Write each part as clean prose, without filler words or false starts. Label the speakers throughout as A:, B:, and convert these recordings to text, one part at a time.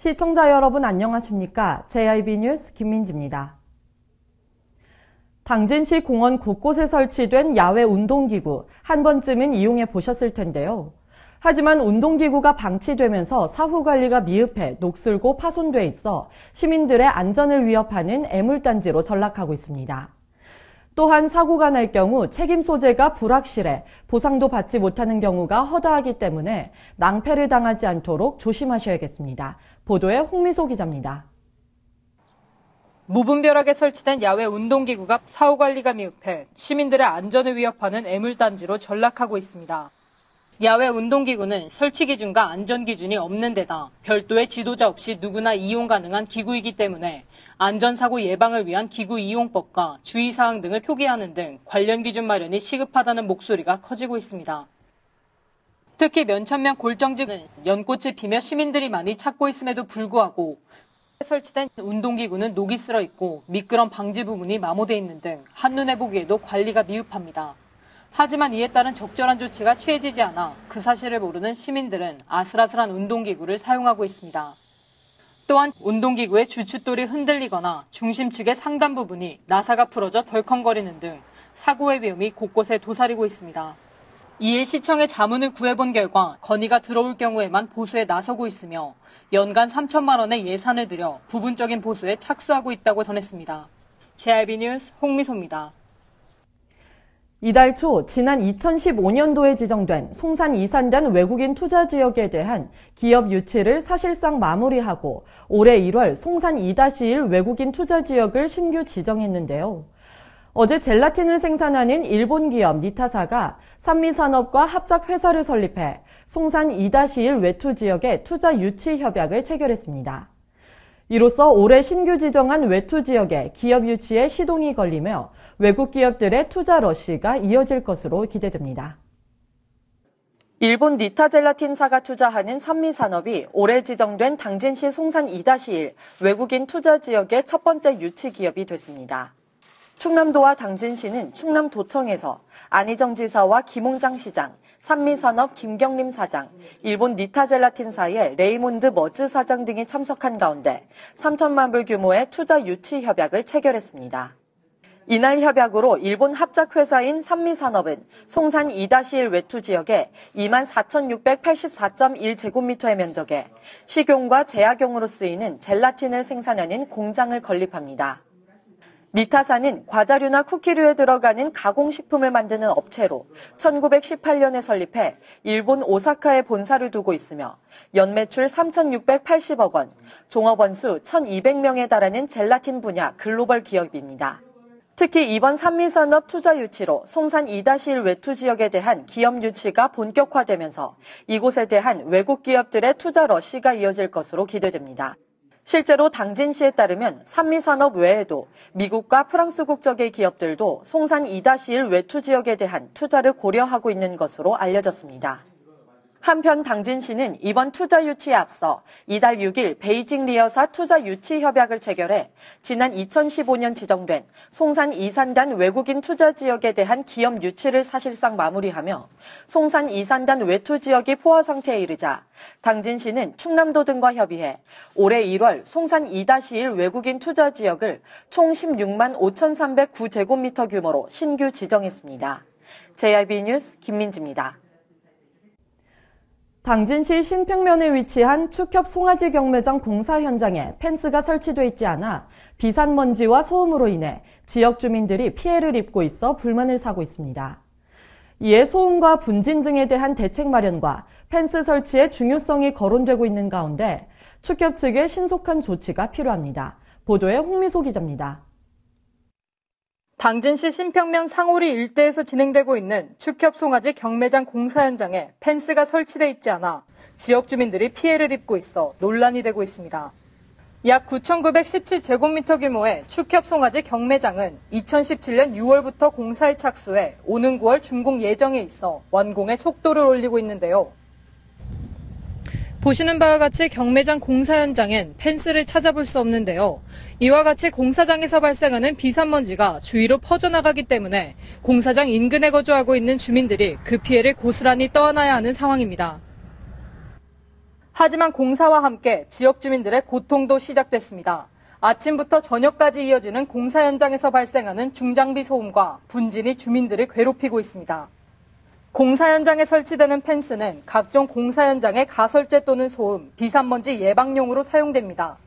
A: 시청자 여러분 안녕하십니까? JIB 뉴스 김민지입니다. 당진시 공원 곳곳에 설치된 야외 운동기구 한 번쯤은 이용해 보셨을 텐데요. 하지만 운동기구가 방치되면서 사후관리가 미흡해 녹슬고 파손돼 있어 시민들의 안전을 위협하는 애물단지로 전락하고 있습니다. 또한 사고가 날 경우 책임 소재가 불확실해 보상도 받지 못하는 경우가 허다하기 때문에 낭패를 당하지 않도록 조심하셔야겠습니다. 보도에 홍미소 기자입니다.
B: 무분별하게 설치된 야외 운동기구가 사후관리가 미흡해 시민들의 안전을 위협하는 애물단지로 전락하고 있습니다. 야외 운동기구는 설치 기준과 안전 기준이 없는 데다 별도의 지도자 없이 누구나 이용 가능한 기구이기 때문에 안전사고 예방을 위한 기구 이용법과 주의사항 등을 표기하는 등 관련 기준 마련이 시급하다는 목소리가 커지고 있습니다. 특히 몇천명 골정지구는 연꽃이 피며 시민들이 많이 찾고 있음에도 불구하고 설치된 운동기구는 녹이 슬어 있고 미끄럼 방지 부분이 마모돼 있는 등 한눈에 보기에도 관리가 미흡합니다. 하지만 이에 따른 적절한 조치가 취해지지 않아 그 사실을 모르는 시민들은 아슬아슬한 운동기구를 사용하고 있습니다. 또한 운동기구의 주춧돌이 흔들리거나 중심 측의 상단 부분이 나사가 풀어져 덜컹거리는 등 사고의 위험이 곳곳에 도사리고 있습니다. 이에 시청에 자문을 구해본 결과 건의가 들어올 경우에만 보수에 나서고 있으며 연간 3천만 원의 예산을 들여 부분적인 보수에 착수하고 있다고 전했습니다. JIB 뉴스 홍미소입니다.
A: 이달 초 지난 2015년도에 지정된 송산 이산단 외국인 투자 지역에 대한 기업 유치를 사실상 마무리하고 올해 1월 송산 2-1 외국인 투자 지역을 신규 지정했는데요. 어제 젤라틴을 생산하는 일본 기업 니타사가 산미산업과 합작 회사를 설립해 송산 2-1 외투 지역에 투자 유치 협약을 체결했습니다. 이로써 올해 신규 지정한 외투 지역에 기업 유치에 시동이 걸리며 외국 기업들의 투자 러시가 이어질 것으로 기대됩니다. 일본 니타젤라틴사가 투자하는 산미산업이 올해 지정된 당진시 송산 2-1 외국인 투자 지역의 첫 번째 유치 기업이 됐습니다. 충남도와 당진시는 충남도청에서 안희정 지사와 김홍장 시장, 산미산업 김경림 사장, 일본 니타젤라틴사의 레이몬드 머즈 사장 등이 참석한 가운데 3천만 불 규모의 투자 유치 협약을 체결했습니다. 이날 협약으로 일본 합작회사인 산미산업은 송산 2-1 외투 지역에 24,684.1제곱미터의 면적에 식용과 제약용으로 쓰이는 젤라틴을 생산하는 공장을 건립합니다. 니타사는 과자류나 쿠키류에 들어가는 가공식품을 만드는 업체로 1918년에 설립해 일본 오사카에 본사를 두고 있으며 연매출 3,680억 원, 종업원수 1,200명에 달하는 젤라틴 분야 글로벌 기업입니다. 특히 이번 산미산업 투자 유치로 송산 2-1 외투 지역에 대한 기업 유치가 본격화되면서 이곳에 대한 외국 기업들의 투자 러시가 이어질 것으로 기대됩니다. 실제로 당진시에 따르면 산미산업 외에도 미국과 프랑스 국적의 기업들도 송산 2-1 외투 지역에 대한 투자를 고려하고 있는 것으로 알려졌습니다. 한편 당진시는 이번 투자 유치에 앞서 이달 6일 베이징 리어사 투자 유치 협약을 체결해 지난 2015년 지정된 송산 이산단 외국인 투자 지역에 대한 기업 유치를 사실상 마무리하며 송산 이산단 외투 지역이 포화 상태에 이르자 당진시는 충남도 등과 협의해 올해 1월 송산 2-1 외국인 투자 지역을 총 16만 5,309제곱미터 규모로 신규 지정했습니다. JIB 뉴스 김민지입니다. 당진시 신평면에 위치한 축협 송아지 경매장 공사 현장에 펜스가 설치돼 있지 않아 비산먼지와 소음으로 인해 지역 주민들이 피해를 입고 있어 불만을 사고 있습니다. 이에 소음과 분진 등에 대한 대책 마련과 펜스 설치의 중요성이 거론되고 있는 가운데 축협 측의 신속한 조치가 필요합니다. 보도에 홍미소 기자입니다.
B: 당진시 신평면 상오리 일대에서 진행되고 있는 축협 송아지 경매장 공사 현장에 펜스가 설치돼 있지 않아 지역 주민들이 피해를 입고 있어 논란이 되고 있습니다. 약 9,917제곱미터 규모의 축협 송아지 경매장은 2017년 6월부터 공사에 착수해 오는 9월 준공 예정에 있어 완공에 속도를 올리고 있는데요. 보시는 바와 같이 경매장 공사 현장엔 펜스를 찾아볼 수 없는데요. 이와 같이 공사장에서 발생하는 비산먼지가 주위로 퍼져나가기 때문에 공사장 인근에 거주하고 있는 주민들이 그 피해를 고스란히 떠안아야 하는 상황입니다. 하지만 공사와 함께 지역 주민들의 고통도 시작됐습니다. 아침부터 저녁까지 이어지는 공사 현장에서 발생하는 중장비 소음과 분진이 주민들을 괴롭히고 있습니다. 공사 현장에 설치되는 펜스는 각종 공사 현장의 가설재 또는 소음, 비산먼지 예방용으로 사용됩니다.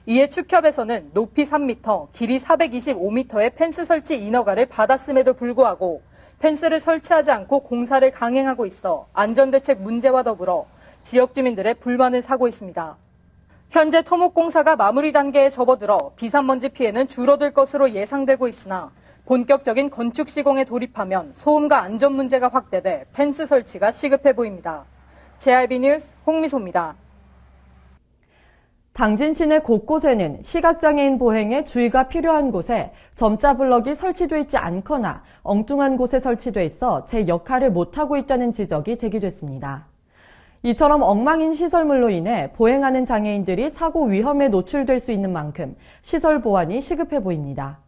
B: 이에 축협에서는 높이 3m, 길이 425m의 펜스 설치 인허가를 받았음에도 불구하고 펜스를 설치하지 않고 공사를 강행하고 있어 안전대책 문제와 더불어 지역 주민들의 불만을 사고 있습니다. 현재 토목공사가 마무리 단계에 접어들어 비산먼지 피해는 줄어들 것으로 예상되고 있으나 본격적인 건축 시공에 돌입하면 소음과 안전 문제가 확대돼 펜스 설치가 시급해 보입니다. JRB 뉴스 홍미소입니다.
A: 당진 시내 곳곳에는 시각장애인 보행에 주의가 필요한 곳에 점자 블럭이 설치돼 있지 않거나 엉뚱한 곳에 설치돼 있어 제 역할을 못하고 있다는 지적이 제기됐습니다. 이처럼 엉망인 시설물로 인해 보행하는 장애인들이 사고 위험에 노출될 수 있는 만큼 시설 보완이 시급해 보입니다.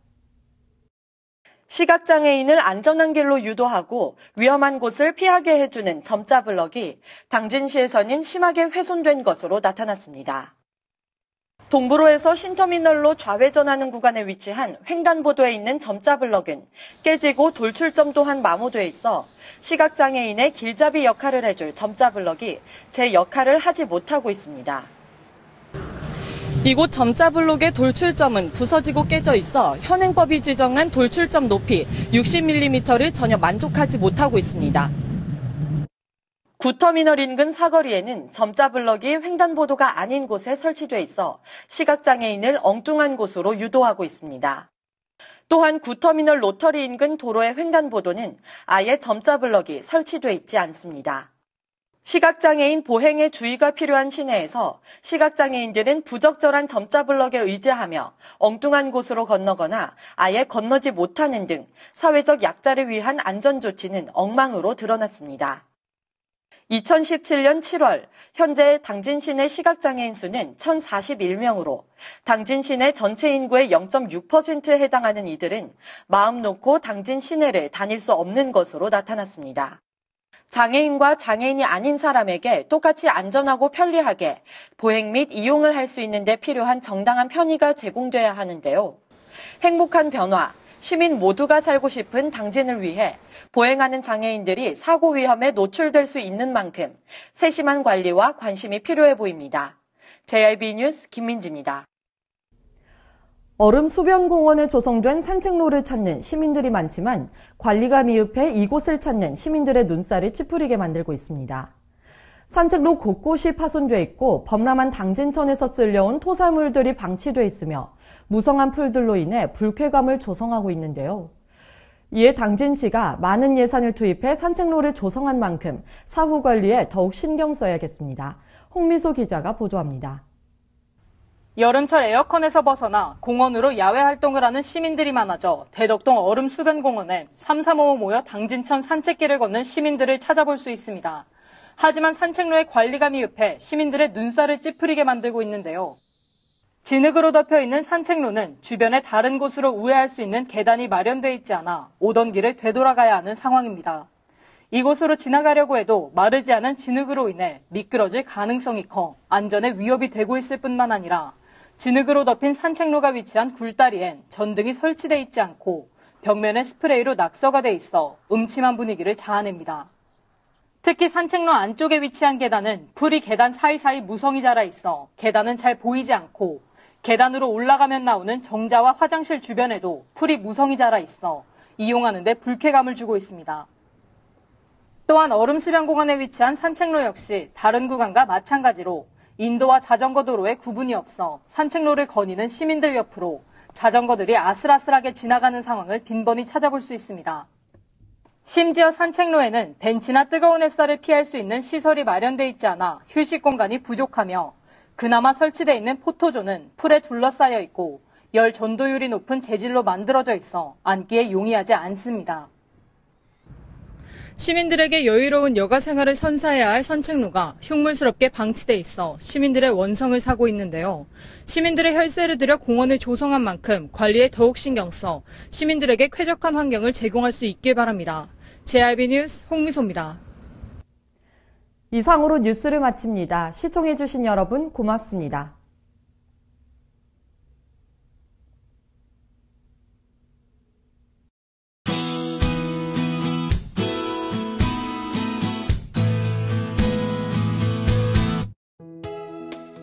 A: 시각장애인을 안전한 길로 유도하고 위험한 곳을 피하게 해주는 점자 블럭이 당진시에서는 심하게 훼손된 것으로 나타났습니다. 동부로에서 신터미널로 좌회전하는 구간에 위치한 횡단보도에 있는 점자 블럭은 깨지고 돌출점 또한 마모돼 있어 시각장애인의 길잡이 역할을 해줄 점자 블럭이 제 역할을 하지 못하고 있습니다. 이곳 점자 블록의 돌출점은 부서지고 깨져 있어 현행법이 지정한 돌출점 높이 60mm를 전혀 만족하지 못하고 있습니다. 구터미널 인근 사거리에는 점자 블럭이 횡단보도가 아닌 곳에 설치돼 있어 시각장애인을 엉뚱한 곳으로 유도하고 있습니다. 또한 구터미널 로터리 인근 도로의 횡단보도는 아예 점자 블럭이 설치돼 있지 않습니다. 시각장애인 보행에 주의가 필요한 시내에서 시각장애인들은 부적절한 점자 블럭에 의지하며 엉뚱한 곳으로 건너거나 아예 건너지 못하는 등 사회적 약자를 위한 안전조치는 엉망으로 드러났습니다. 2017년 7월 현재 당진 시내 시각장애인 수는 1,041명으로 당진 시내 전체 인구의 0.6%에 해당하는 이들은 마음 놓고 당진 시내를 다닐 수 없는 것으로 나타났습니다. 장애인과 장애인이 아닌 사람에게 똑같이 안전하고 편리하게 보행 및 이용을 할 수 있는 데 필요한 정당한 편의가 제공돼야 하는데요. 행복한 변화, 시민 모두가 살고 싶은 당진을 위해 보행하는 장애인들이 사고 위험에 노출될 수 있는 만큼 세심한 관리와 관심이 필요해 보입니다. JRB 뉴스 김민지입니다. 얼음 수변공원에 조성된 산책로를 찾는 시민들이 많지만 관리가 미흡해 이곳을 찾는 시민들의 눈살이 찌푸리게 만들고 있습니다. 산책로 곳곳이 파손돼 있고 범람한 당진천에서 쓸려온 토사물들이 방치돼 있으며 무성한 풀들로 인해 불쾌감을 조성하고 있는데요. 이에 당진시가 많은 예산을 투입해 산책로를 조성한 만큼 사후 관리에 더욱 신경 써야겠습니다. 홍미소 기자가 보도합니다.
B: 여름철 에어컨에서 벗어나 공원으로 야외 활동을 하는 시민들이 많아져 대덕동 얼음 수변공원엔 335호 모여 당진천 산책길을 걷는 시민들을 찾아볼 수 있습니다. 하지만 산책로의 관리가 미흡해 시민들의 눈살을 찌푸리게 만들고 있는데요. 진흙으로 덮여 있는 산책로는 주변의 다른 곳으로 우회할 수 있는 계단이 마련돼 있지 않아 오던 길을 되돌아가야 하는 상황입니다. 이곳으로 지나가려고 해도 마르지 않은 진흙으로 인해 미끄러질 가능성이 커 안전에 위협이 되고 있을 뿐만 아니라 진흙으로 덮인 산책로가 위치한 굴다리엔 전등이 설치돼 있지 않고 벽면에 스프레이로 낙서가 돼 있어 음침한 분위기를 자아냅니다. 특히 산책로 안쪽에 위치한 계단은 풀이 계단 사이사이 무성이 자라 있어 계단은 잘 보이지 않고 계단으로 올라가면 나오는 정자와 화장실 주변에도 풀이 무성이 자라 있어 이용하는 데 불쾌감을 주고 있습니다. 또한 얼음수변공원에 위치한 산책로 역시 다른 구간과 마찬가지로 인도와 자전거 도로에 구분이 없어 산책로를 거니는 시민들 옆으로 자전거들이 아슬아슬하게 지나가는 상황을 빈번히 찾아볼 수 있습니다. 심지어 산책로에는 벤치나 뜨거운 햇살을 피할 수 있는 시설이 마련돼 있지 않아 휴식 공간이 부족하며 그나마 설치돼 있는 포토존은 풀에 둘러싸여 있고 열 전도율이 높은 재질로 만들어져 있어 앉기에 용이하지 않습니다. 시민들에게 여유로운 여가 생활을 선사해야 할 산책로가 흉물스럽게 방치돼 있어 시민들의 원성을 사고 있는데요. 시민들의 혈세를 들여 공원을 조성한 만큼 관리에 더욱 신경 써 시민들에게 쾌적한 환경을 제공할 수 있길 바랍니다. JRB 뉴스 홍미소입니다.
A: 이상으로 뉴스를 마칩니다. 시청해주신 여러분 고맙습니다.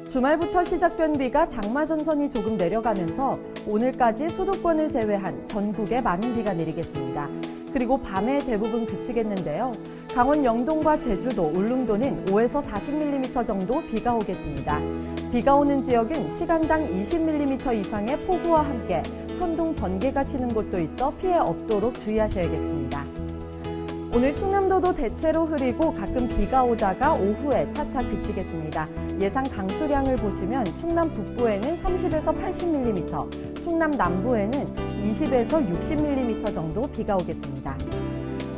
A: 주말부터 시작된 비가 장마 전선이 조금 내려가면서 오늘까지 수도권을 제외한 전국에 많은 비가 내리겠습니다. 그리고 밤에 대부분 그치겠는데요. 강원 영동과 제주도, 울릉도는 5에서 40mm 정도 비가 오겠습니다. 비가 오는 지역은 시간당 20mm 이상의 폭우와 함께 천둥, 번개가 치는 곳도 있어 피해 없도록 주의하셔야겠습니다. 오늘 충남도도 대체로 흐리고 가끔 비가 오다가 오후에 차차 그치겠습니다. 예상 강수량을 보시면 충남 북부에는 30에서 80mm, 충남 남부에는 20에서 60mm 정도 비가 오겠습니다.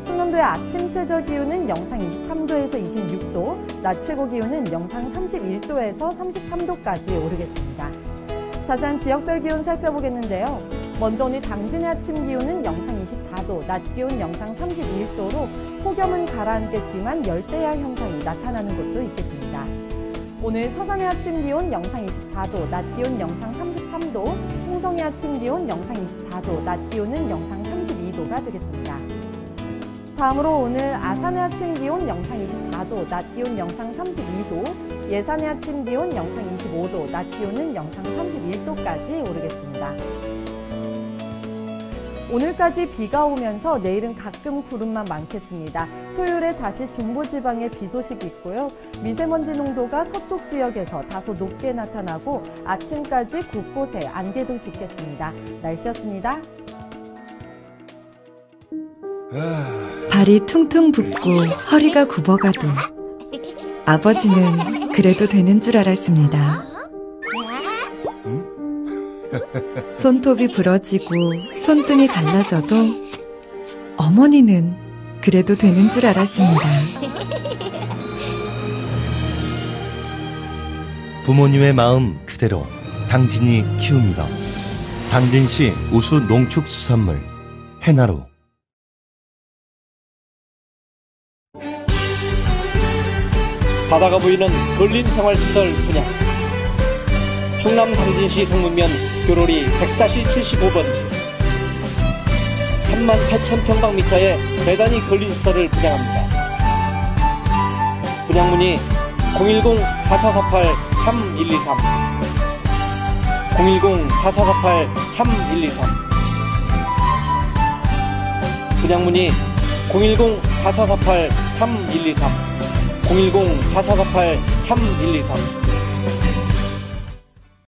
A: 충남도의 아침 최저 기온은 영상 23도에서 26도, 낮 최고 기온은 영상 31도에서 33도까지 오르겠습니다. 자세한 지역별 기온 살펴보겠는데요. 먼저 오늘 당진의 아침 기온은 영상 24도, 낮 기온 영상 31도로 폭염은 가라앉겠지만 열대야 현상이 나타나는 곳도 있겠습니다. 오늘 서산의 아침 기온 영상 24도, 낮 기온 영상 33도, 홍성의 아침 기온 영상 24도, 낮 기온은 영상 32도가 되겠습니다. 다음으로 오늘 아산의 아침 기온 영상 24도, 낮 기온 영상 32도, 예산의 아침 기온 영상 25도, 낮 기온은 영상 31도까지 오르겠습니다. 오늘까지 비가 오면서 내일은 가끔 구름만 많겠습니다. 토요일에 다시 중부지방에 비 소식이 있고요. 미세먼지 농도가 서쪽 지역에서 다소 높게 나타나고 아침까지 곳곳에 안개도 짙겠습니다. 날씨였습니다.
C: 발이 퉁퉁 붓고 허리가 굽어가도 아버지는 그래도 되는 줄 알았습니다. 손톱이 부러지고 손등이 갈라져도 어머니는 그래도 되는 줄 알았습니다.
D: 부모님의 마음 그대로 당진이 키웁니다. 당진시 우수 농축수산물 해나루.
E: 바다가 보이는 근린생활시설 분양. 충남 당진시 성문면 교로리 100-75번지 38,000평방미터의 대단위 근린시설을 분양합니다. 분양문의 010-4448-3123 010-4448-3123 분양문의 010-4448-3123 010-4448-3123